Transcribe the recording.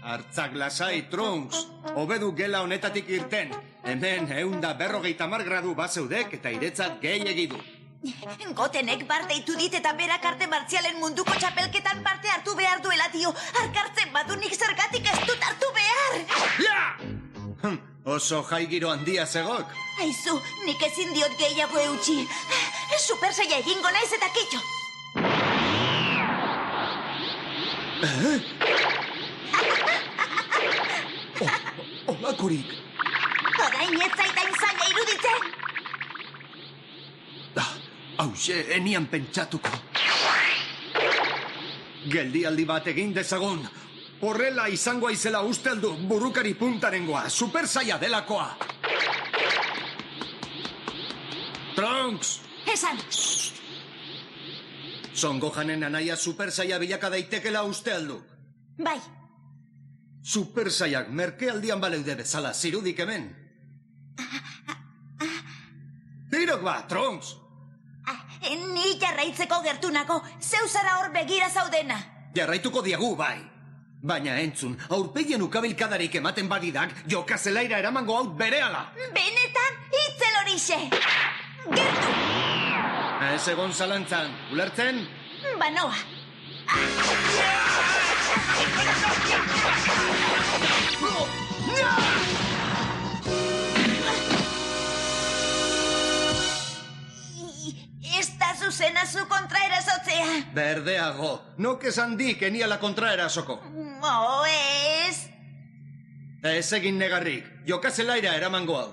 Hartzak lasai, Trunks. Hobedu gela honetatik irten. Hemen 150 gradu bazeudek eta iretzat gehiegi du. Gotenek bar deitu dit eta berak arte martzialen munduko txapelketan parte hartu behar duela dio. Arkartzen badu nik zergatik ez dut hartu behar. Ja! Oso jaigiro handia zegok. Aizu, nik ezin diot gehiago eutxi. Super Saia egingo naiz eta kitxo. Olakorik. Orain ez zaitain zaila iruditzen. Hauxe, enian pentsatuko. Geldialdi bat egin dezagun. Horrela izango aizela usteldu burukari puntarengoa, Super Saia delakoa. Trunks! Esan. Son Gohanen anaia Super Saia bilaka daitekela usteldu. Bai. Super Saiak merkealdian baleude bezala zirudik hemen. Tirok ba, Trunks! Ni jarraitzeko gertu nago, zeu zara hor begira zaudena. Jarraituko diagu, bai. Baina entzun, aurpegien ukabilkadarik ematen badidak, jokazelaira eramango hau berehala. Benetan, itzel horixe. Gertu! Ez egon zalantzan, ulertzen? Banoa. Ez da zuzena zu kontraerasotzea. Berdeago, nok esan dik eniala kontraerasoko. Ez. Ez egin negarrik, jokazelaira eramango hau.